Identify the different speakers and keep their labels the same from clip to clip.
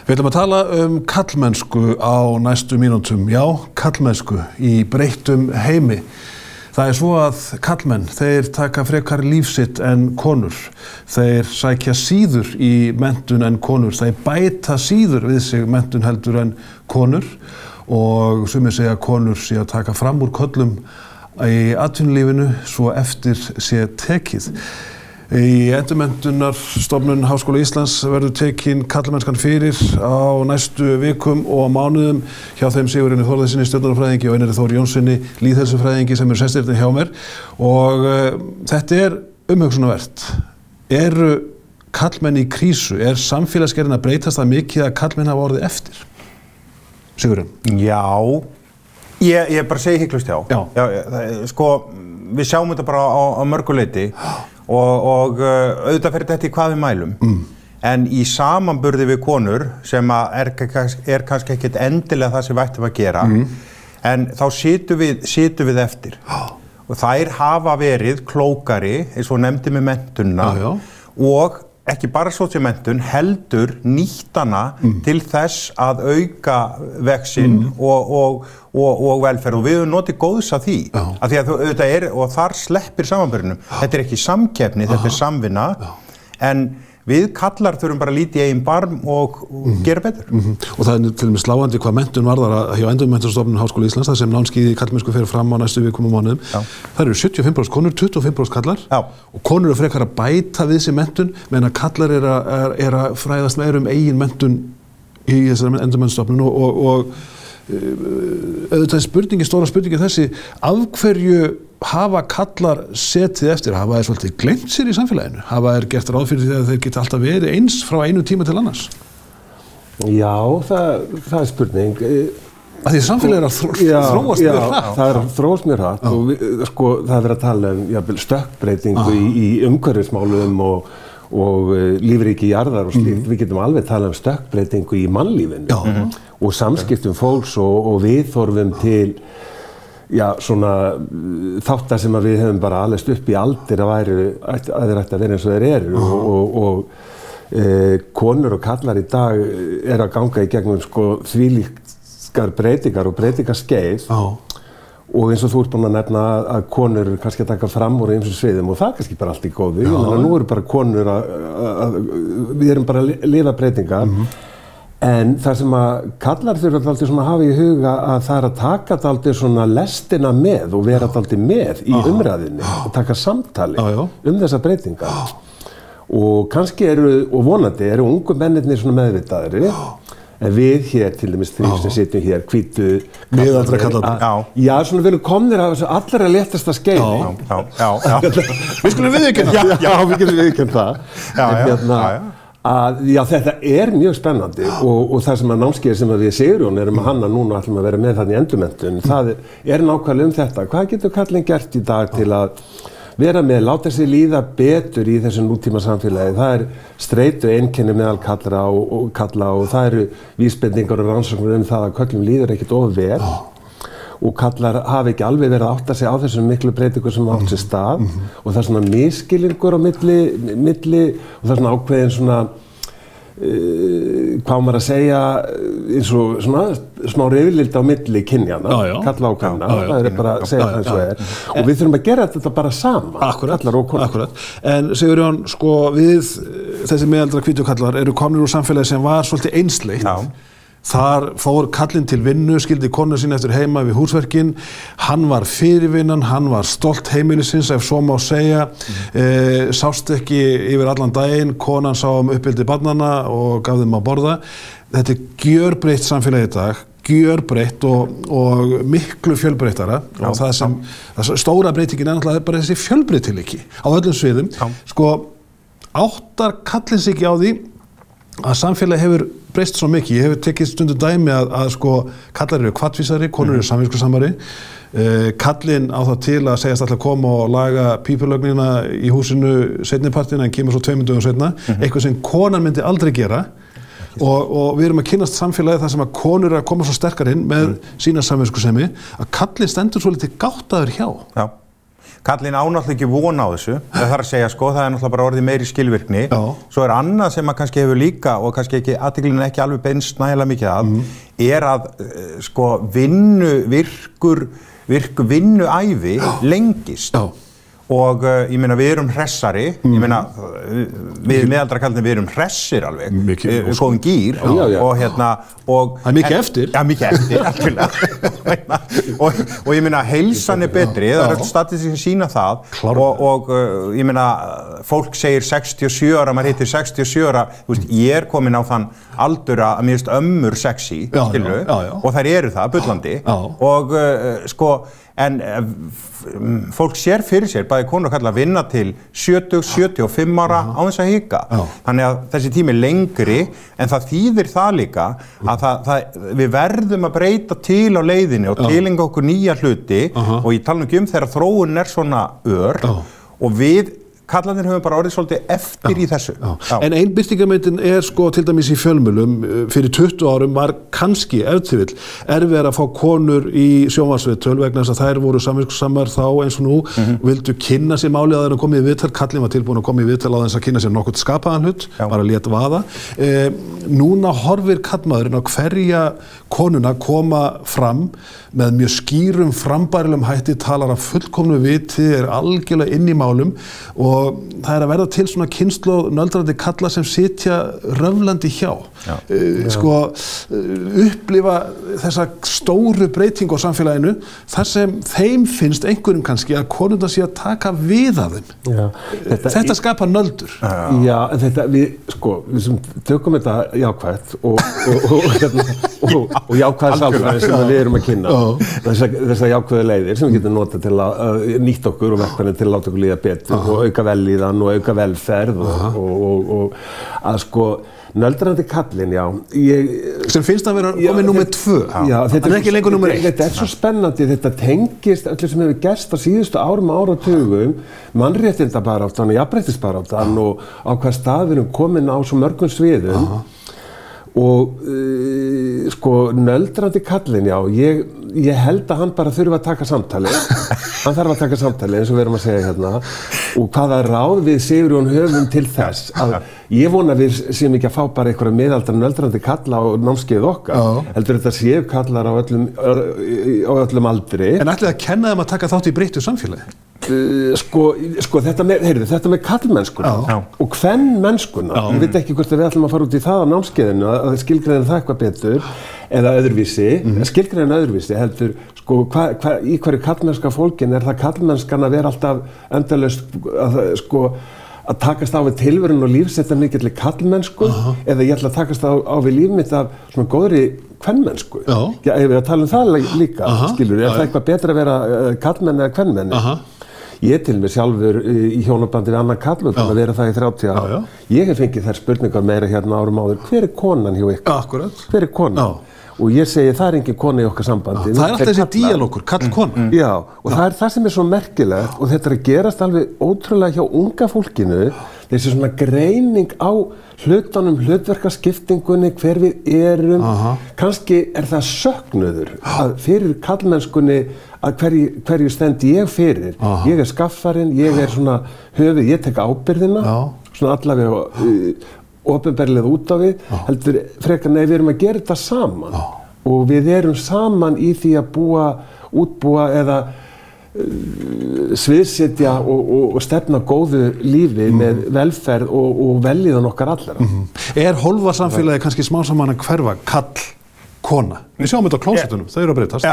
Speaker 1: Við ætlum að tala kallmennsku á næstu mínútum. Já, kallmennsku í breyttum heimi. Það svo að kallmenn, þeir taka frekar líf sitt en konur. Þeir sækja síður í menntun en konur. Þeir bæta síður við sig menntun heldur en konur. Og sumir segja að konur sé að taka fram úr kollum í atvinnulífinu svo eftir sé tekið. Í Endurmenntunarstofnun Háskóla Íslands verður tekin karlmennskan fyrir á næstu vikum og mánuðum hjá þeim Sigurjóni Þórðarsyni stjórnunarfræðingi og Einari Þór Jónssyni lýðheilsufræðingi sem sestirnir hjá mér og þetta umhugsunarvert. Eru karlmenn í krísu? Samfélagsgerðin að breytast það mikið að karlmenn hafa orðið eftir? Sigurjón?
Speaker 2: Já, ég bara segi hygglust já. Sko, við sjáum þetta bara á mörgu leyti og auðvitað fyrir þetta í hvað við mælum. En í samanburði við konur sem er kannski ekkert endilega það sem við ættum að gera, en þá situm við eftir. Og þær hafa verið klókari, eins og nefndi með menntunna, og ekki bara svo til menntun, heldur nýttana til þess að auka vexinn og velferð og við höfum notið góðs af því. Af því að auðvitað og þar sleppir samanburðinum. Þetta ekki samkeppni, þetta samvinna, en við kallar þurfum bara að líta í eigin barm og gera betur.
Speaker 1: Og það til og með sláandi hvað menntun varðar hjá Endurmenntunarstofnun Háskóla Íslands, þar sem námskeiðið í karlmennsku fer fram á næstu vikum og mánuðum. Það eru 75% konur, 25% kallar og konur frekar að bæta við sig menntun meðan að kallar er að fræðast meira eigin menntun í þessari Endurmenntunarstofnun og auðvitað stóra spurningin þessi, af hverju hafa kallar setið eftir? Hafa þeir svolítið gleymt sér í samfélaginu? Hafa þeir gert ráð fyrir því að þeir geta alltaf verið eins frá einu tíma til annars?
Speaker 3: Já, það spurning.
Speaker 1: Því samfélagið að þróast mjög hratt. Það
Speaker 3: að þróast mjög hratt og sko, það verið að tala stökkbreytingu í umhverfismálum og lífríki jarðar og slíkt. Við getum alveg talað stökkbreytingu í mannlífinu og samskiptum fólks og viðhorfum til svona þáttar sem við höfum bara alveg upp í aldir að þeir ætti að vera eins og þeir eru og konur og kallar í dag að ganga í gegnum þvílíkar breytingar og breytingaskeið og eins og þú ert búin að nefna að konur kannski að taka fram úr ýmsum sviðum og það er kannski bara allt í góðu. Nú eru bara konur við erum bara að lifa breytingar en það sem að kallar þurfa alltaf svona að hafa í huga að það að taka alltaf svona lestina með og vera alltaf með í umræðinni og taka samtali þessa breytingar. Og kannski og vonandi eru ungu mennirnir svona meðvitaðri en við hér til dæmis þrír sem sitjum hér hvítu
Speaker 1: miðaldra kallar.
Speaker 3: Já, svona við erum komnir af þessu allra léttasta skeiði.
Speaker 1: Við skulum viðurkenna það.
Speaker 3: Já, við getum viðurkenna það. Þetta er mjög spennandi og það sem að námskeiðið sem við Sigurjón erum að hanna núna ætlum að vera með þarna í endurmenntun, það er nákvæmlega þetta. Hvað getur kallinn gert í dag til að vera með, láta sig líða betur í þessu nútíma samfélagi? Það streitu einkenni meðal kalla og það eru vísbendingar og rannsóknir það að köllum líður ekkert of vel og kallar hafi ekki alveg verið að átta sig á þessum miklu breytingur sem átt sér stað og það er svona misskilningur á milli og það er svona ákveðin svona hvað maður að segja eins og svona smá reyfildi á milli kynjana, kalla á kanna, það bara að segja það eins og og við þurfum að gera þetta bara saman, kallar og konur.
Speaker 1: Akkurat, en Sigurjón, sko við þessi miðaldra hvítu kallar eru komnir úr samfélagi sem var svolítið einsleitt. Þar fór kallinn til vinnu, skildi konu sína eftir heima við húsverkin, hann var fyrirvinnan, hann var stolt heimilisins ef svo má segja, sást ekki yfir allan daginn, konan sá uppeldi barnanna og gaf þeim að borða. Þetta gjörbreytt samfélagi í dag, gjörbreytt og miklu fjölbreyttara og það stóra breytingin náttúrulega bara þessi fjölbreytileiki á öllum sviðum. Sko, áttar kallinn sig ekki á því að samfélagi hefur breyst svo mikið. Ég hefur tekið stundum dæmi að sko kallar eru hvattvísari, konur eru samviskusamari. Kallinn á það til að segjast alltaf koma og laga pípulögnina í húsinu seinnipartina en kemur svo 2 dögum seinna. Eitthvað sem konan myndi aldrei gera. Og við erum að kynnast samfélagi þar sem að konur eru að koma svo sterkar inn með sína samviskusemi að kallinn stendur svo litið gáttaður hjá.
Speaker 2: Kallinn á náttúrulega ekki von á þessu, það þarf að segja sko, það náttúrulega bara orðið meiri skilvirkni. Svo annað sem að kannski hefur líka, og kannski ekki, athyglin ekki alveg beinst nægilega mikið að, að sko virk vinnuævi lengist. Og ég meina við erum hressari, ég meina við meðaldra kallin við erum hressir alveg, við skoðum gýr og
Speaker 1: það mikið eftir.
Speaker 2: Já, mikið eftir, algjörlega. Og ég meina heilsan betri, það öll statistíkin sína það og ég meina fólk segir 67 ára, maður hittir 67 ára, þú veist, ég komin á þann aldur að mér finnst ömmur sexy, skilju, og þær eru það, bullandi, og sko, en fólk sér fyrir sér, bæði konur og karlar að vinna til 70-75 ára á þess að hika. Þannig að þessi tími er lengri, en það þýðir það líka að við verðum að breyta til á leiðinni og tilenga okkur nýja hluti og ég tala nú ekki þegar þróunin er svona ör og við kallarnir höfum bara orðið svolítið eftir í þessu.
Speaker 1: En ein birtingarmyndin sko til dæmis í fjölmiðlum fyrir 20 árum var kannski ef til vill erfiðara að fá konur í sjónvarpsviðtöl vegna þess að þær voru samviskusamar þá eins og nú vildu kynna sér málið að þeir komið í viðtal, kallinn var tilbúin að koma í viðtal á þess að kynna sér nokkuð skapaðan hlut, bara lét vaða. Núna horfir kallmaðurinn á hverja konuna koma fram með mjög skýrum frambærilegum hætti, talar af fullkomnu viti, algjörlega inn í málum og það að verða til svona kynslóð nöldrandi kalla sem sitja röflandi hjá. Sko, upplifa þessa stóru breytingu á samfélaginu þar sem þeim finnst einhverjum kannski að konurnar sé að taka við af þeim. Þetta skapar nöldur.
Speaker 3: Já, en þetta, við tökum þetta jákvætt og jákvæða sálfræði sem við erum að kynna. Þessar jákvæðu leiðir sem við getum notað til að nýta okkur og verkefni til að láta okkur líða betur og auka vellíðan og auka velferð og að sko nöldrandi kallinn,
Speaker 1: sem finnst að vera komið númer 2. Þetta er ekki lengur númer 1.
Speaker 3: Þetta er svo spennandi, þetta tengist öllu sem hefur gerst á síðustu árum og áratugum, mannréttindabaráttan og jafnréttisbaráttan og á hvað stað við erum komin á svo mörgum sviðum. Og sko nöldrandi kallinn, ég held að hann bara þurfa að taka samtali hann þarf að taka samtali eins og við erum að segja hérna og hvaða ráð við Sigurjón höfum til þess að ég vona við séum ekki að fá bara einhverja miðaldra nöldrandi kalla á námskeið okkar heldur þetta séu kallar á öllum aldri.
Speaker 1: En ætlið að kenna þeim að taka þátt í breyttu samfélagi?
Speaker 3: Sko þetta með kallmennskuna og kvennmennskuna, ég veit ekki hvort við ætlum að fara út í það á námskeiðinu að skilgreina það eitthvað betur eða öðruvísi, skilgreina öðruvísi heldur, sko, í hverju kallmennska fólkin það kallmennskan að vera alltaf endalaust að takast á við tilverun og lífsetta mikilli kallmennsku eða ég ætla að takast á við líf mitt af svona góðri kvennmennsku. Ef við að tala um það líka, skilur, það eitthvað betra að vera kallmenn eða kvennmenni? Ég til mig sjálfur í hjónabandi við annan kall og að vera það í 30 ára. Ég hef fengið þær spurningar meira hérna árum áður, hver konan hjá ykkur?
Speaker 1: Akkurat.
Speaker 3: Hver konan? Og ég segi það engin kona í okkar sambandi.
Speaker 1: Það alltaf þessi díalógur, kall-kona.
Speaker 3: Já, og það það sem svo merkilegt og þetta að gerast alveg ótrúlega hjá unga fólkinu, þessi svona greining á hlutunum, hlutverkaskiptingunni, hver við erum. Kannski það söknuður að fyrir kallmennskunni að hverju stend ég fyrir. Ég skaffarinn, ég svona höfuð, ég tek ábyrgðina, svona allavega opinberlega út á við, heldur frekar nei, við erum að gera þetta saman og við erum saman í því að útbúa eða sviðsetja og stefna góðu lífi með velferð og vellíðan okkar allra.
Speaker 1: Er hólfa samfélagi kannski smá saman að hverfa kall, kona? Við sjáum þetta á klósettunum, þau eru að breytast.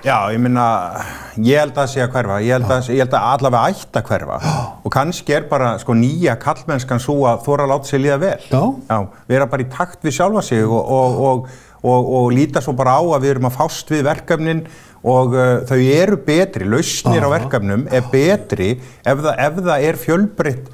Speaker 2: Já, ég meina, ég held að sé að hverfa, ég held að allavega ætti að hverfa og kannski bara sko nýja kallmennskan svo að þora að láta sig líða vel. Vera bara í takt við sjálfa sig og líta svo bara á að við erum að fást við verkefnin og þau eru betri, lausnir á verkefnum betri ef það er fjölbreytt.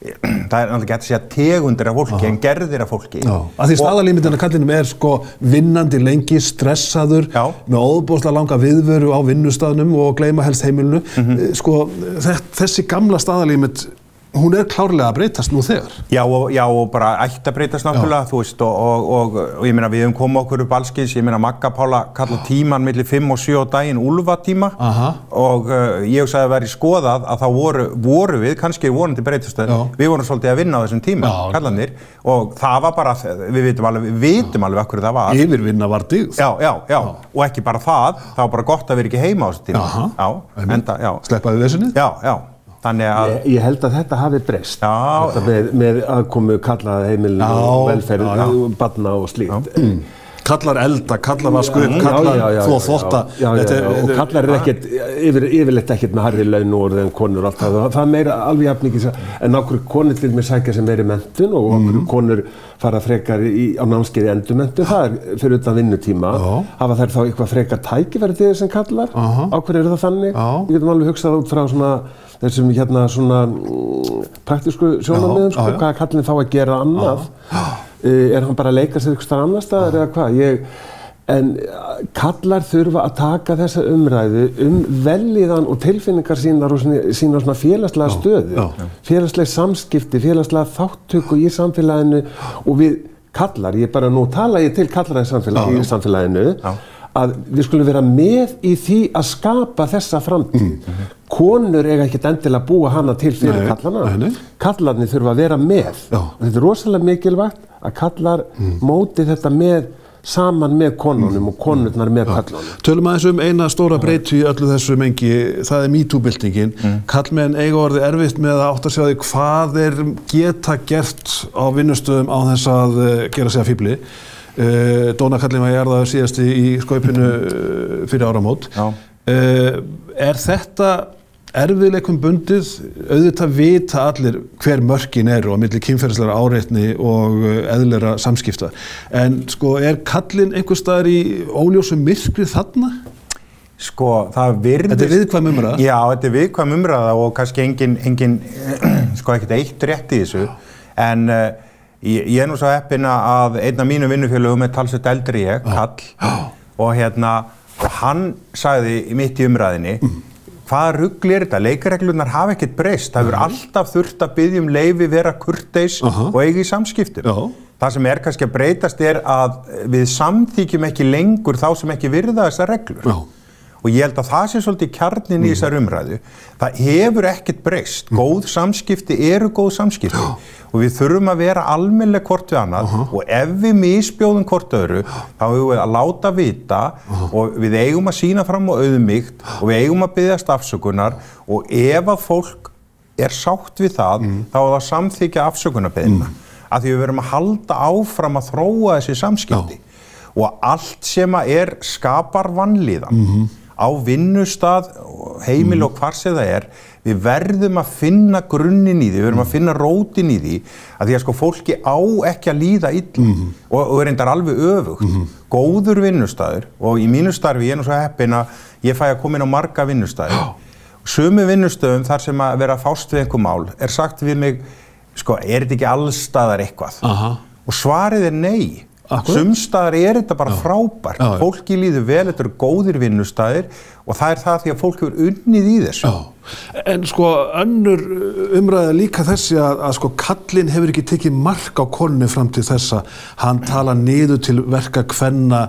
Speaker 2: Það náttúrulega ekki að segja tegundir af fólki en gerðir af fólki.
Speaker 1: Að því staðalímyndin af kallinum sko vinnandi lengi, stressaður, með óbóðslega langa viðveru á vinnustafnum og gleyma helst heimilinu. Sko þessi gamla staðalímynd hún klárlega að breytast nú þegar.
Speaker 2: Já, og bara ætti að breytast náttúrulega, þú veist, og ég meina við höfum komið okkur upp allskins, ég meina Magga Pála kalla tíman milli 5 og 7 á daginn úlfatíma og ég sagði að væri skoðað að þá voru við, kannski vonandi breytast við vorum svolítið að vinna á þessum tíma, kallanir, og það var bara, við vitum alveg af hverju það var.
Speaker 1: Yfirvinna var dyggð.
Speaker 2: Já, og ekki bara það var bara gott að vera ekki heima á þessu tíma.
Speaker 1: Sleppaði vesenið?
Speaker 2: Já.
Speaker 3: Ég held að þetta hafi breyst með aðkomu kallaða heimilinu og velferð, barna og slíkt.
Speaker 1: Kallar elda, kallar vasku upp, kallar þvotta.
Speaker 3: Og kallar ekkert, yfirleitt ekkert með hærri laun og orðið en konur og allt það. Það meira alveg jafn mikið, en okkur konur til með sækja sem meiri menntun og okkur konur fara frekar á námskeiði endurmenntun, það fyrir utan vinnutíma. Hafa þær þá eitthvað frekar tækifæri til þess en kallar? Á hverju það þannig? Við getum alveg hugsað út frá þessum svona praktísku sjónarmiðum, hvað kallinn þá að gera annað. Hann bara að leika sér eitthvað starf annar staðar eða hvað? En kallar þurfa að taka þessa umræðu vellíðan og tilfinningar sínar og sína svona félagslega stöðu, félagslega samskipti, félagslega þáttöku í samfélaginu og við kallar, nú tala ég til kallar í samfélaginu, að við skulum vera með í því að skapa þessa framtíð. Konur eiga ekkert endilega búa hana til fyrir kallana. Kallarnir þurfa að vera með. Þetta rosalega mikilvægt að kallar móti þetta saman með konunum og konurnar með kallunum.
Speaker 1: Tölum aðeins eina stóra breytu í öllu þessu mengi, það MeToo-byltingin. Kallmenn eiga orðið erfitt með að átta sig á því hvað geta gert á vinnustöðum á þess að gera sig að fífli. Dónakallinn var jarðaður síðast í skaupinu fyrir áramót. Þetta erfiðleikum bundið? Auðvitað vita allir hver mörkin eru á milli kynferðislegra áreitni og eðlilegra samskipta. En kallinn einhvers staðar í óljósum myrkri þarna?
Speaker 2: Það virðist...
Speaker 1: Þetta viðkvæm umræða?
Speaker 2: Já, þetta viðkvæm umræða og kannski engin ekkert eitt rétt í þessu. En ég nú svo heppinn að einn af mínum vinnufélögum talsvert eldri Kall, og hann sagði mitt í umræðinni, hvaða rugl þetta? Leikreglurnar hafa ekkert breyst, það hefur alltaf þurft að biðja leyfi, vera kurteis og eiga í samskiptum. Það sem kannski að breytast að við samþykjum ekki lengur þá sem ekki virða þessar reglur. Og ég held að það sé svolítið kjarninn í þessar umræðu. Það hefur ekkert breyst. Góð samskipti eru góð samskipti. Og við þurfum að vera almennileg hvort við annað og ef við misbjóðum hvort öðru, þá eigum við að láta vita og við eigum að sýna fram á auðmýkt og við eigum að biðjast afsökunar og ef að fólk sátt við það, þá er það samþykja afsökunarbeiðnina. Af því við verum að halda áfram að þróa þessi samskipti. Og allt sem skapar vanlíðan á vinnustað, heimil og hvar sem það við verðum að finna grunninn í því, við verðum að finna rótin í því, að því að fólki á ekki að líða illa og reyndar alveg öfugt. Góður vinnustaður, og í mínu starfi ég nú svo heppinn að ég fæ að koma inn á marga vinnustaðir. Sömu vinnustöðum þar sem að vera að fást við einhver mál sagt við mig, þetta ekki allstaðar eitthvað? Og svarið nei. Sumstaðar þetta bara frábært. Fólki líður vel, þetta eru góðir vinnustaðir og það það því að fólk hefur unnið í þessu.
Speaker 1: En önnur umræða líka þessi að kallinn hefur ekki tekið mark á konunni fram til þessa. Hann talar niður til verka kvenna,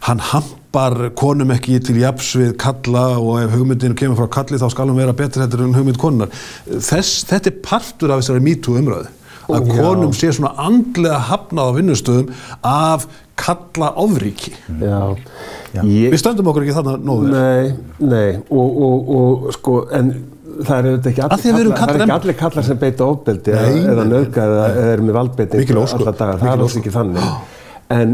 Speaker 1: hann hampar konum ekki til jafns við kalla og ef hugmyndin kemur frá kalli þá skal hún vera betri heldur en hugmynd konunnar. Þetta partur af þessari MeToo umræðu. Að konum sé svona andlega hafnað á vinnustöðum af kalla ofríki. Við stöndum okkur ekki þarna nógu vel.
Speaker 3: Nei, en það ekki allir kallar sem beita ofbeldi eða nauðga eða með valdbeitingu alla daga, það alls ekki þannig. En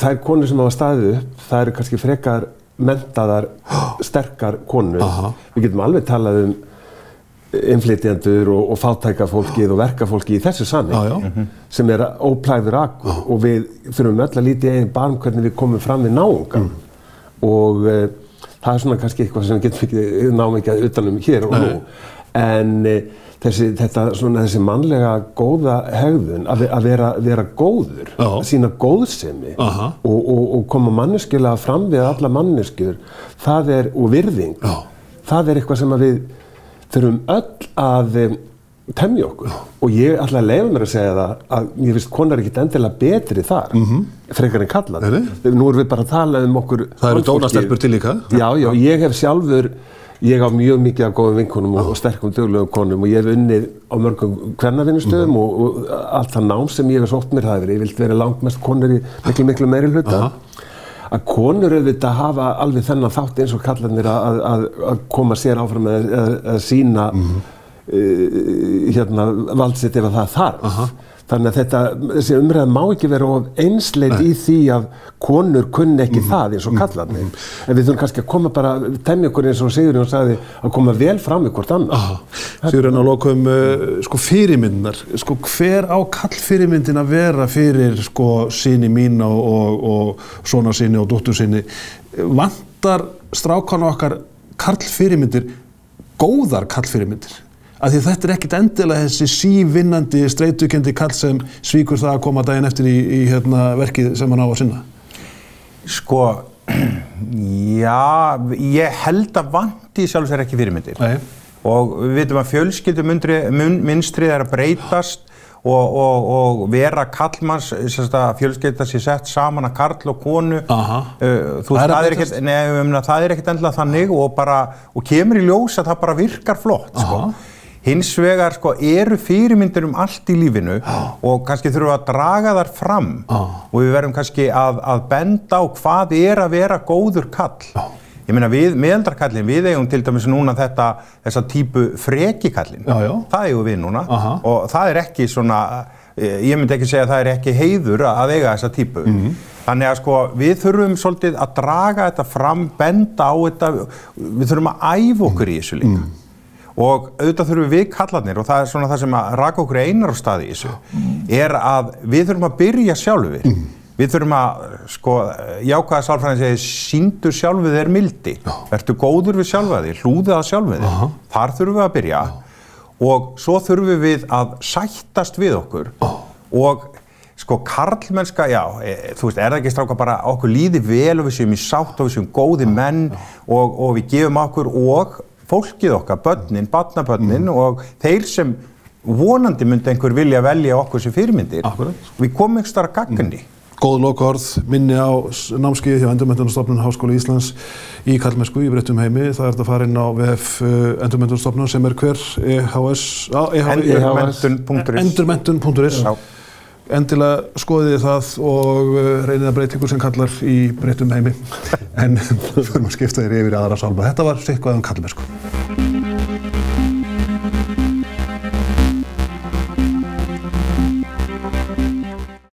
Speaker 3: þær konur sem hafa staðið upp, það eru kannski frekar menntaðar, sterkar konur. Við getum alveg talað innflytjendur og fátækafólkið og verkafólkið í þessu samhengi sem óplægður akkur og við þurfum öll að líta í eigin barm hvernig við komum fram við náungan og það svona kannski eitthvað sem við getum ekki náum ekki að utanum hér og nú en þessi mannlega góða hegðun að vera góður, að sýna góðsemi og koma manneskjulega fram við alla manneskjur og virðing, það eitthvað sem að við þurfum öll að temja okkur og ég ætla að leyfa mér að segja það að mér finnst konar ekkert endilega betri þar frekar en kallar. Nú erum við bara að tala okkur.
Speaker 1: Það eru dónastelpur til líka.
Speaker 3: Já, ég hef sjálfur, ég á mjög mikið af góðum vinkonum og sterkum duglegum konum og ég hef unnið á mörgum kvennavinnustöðum og allt það nám sem ég hef sótt mér, það hefur yfirleitt verið langmest konur í miklu meiri hluta. Að konur auðvitað hafa alveg þennan þátt eins og kallarnir að koma sér áfram að sýna valdsitt ef að það þarf. Þannig að þessi umræða má ekki vera of einsleit í því að konur kunni ekki það eins og kallarnir. En við þurfum kannski að koma bara, temja okkur eins og Sigurjón sagði, að koma vel fram í hvort annað.
Speaker 1: Sigurjón, að lokum fyrirmyndinar. Hver á kallfyrirmyndin að vera fyrir syni mína og sonar síni og dóttur síni? Vantar strákana okkar kallfyrirmyndir, góðar kallfyrirmyndir? Af því þetta ekkert endilega þessi sívinnandi, streitukenndi kall sem svíkur það að koma daginn eftir í verkið sem hann á að sinna?
Speaker 2: Já, ég held að vanti sjálf sér ekki fyrirmyndir. Og við veitum að fjölskyldumynstrið að breytast og vera karlmanns, fjölskylda sé sett saman að karl og konu. Það er ekkert endilega þannig og kemur í ljós að það bara virkar flott. Hins vegar eru fyrirmyndir allt í lífinu og kannski þurfum við að draga þar fram og við verðum kannski að benda á hvað að vera góður kall. Ég meina við meðaldarkallin, við eigum til dæmis núna þessa típu frekikallin. Það eigum við núna og það ekki svona, ég myndi ekki segja að það ekki heiður að eiga þessa típu. Þannig að við þurfum svolítið að draga þetta fram, benda á þetta, við þurfum að æfa okkur í þessu líka. Og auðvitað þurfum við kallarnir og það svona það sem að raka okkur einar á staði í þessu, að við þurfum að byrja sjálfur. Við þurfum að, jákvæða sálfræðin segir, sýndu sjálfu þér mildi. Vertu góður við sjálfa þig, hlúðu að sjálfu þig. Þar þurfum við að byrja og svo þurfum við að sættast við okkur. Og karlmennska, þú veist, það ekki stráka bara okkur líði vel og við séum í sátt og við séum góði menn og við gefum okkur og fólkið okkar, börnin, barnabörnin og þeir sem vonandi myndi einhver vilja velja okkur sem fyrirmyndir. Við komum einhvers staðar að gagnrýni.
Speaker 1: Góð lokaorð, minni á námskeiðið hjá Endurmenntunarstofnun Háskóla Íslands í karlmennsku í breyttum heimi. Það er að fara inn á VF Endurmenntunarstofnun sem hver? Endurmenntun.is. Endilega skoðið það og reynið að breyta ykkur sem kallar í breyttum heimi. En förum að skipta þér yfir aðra sálma. Þetta var eitthvað kallmennsku.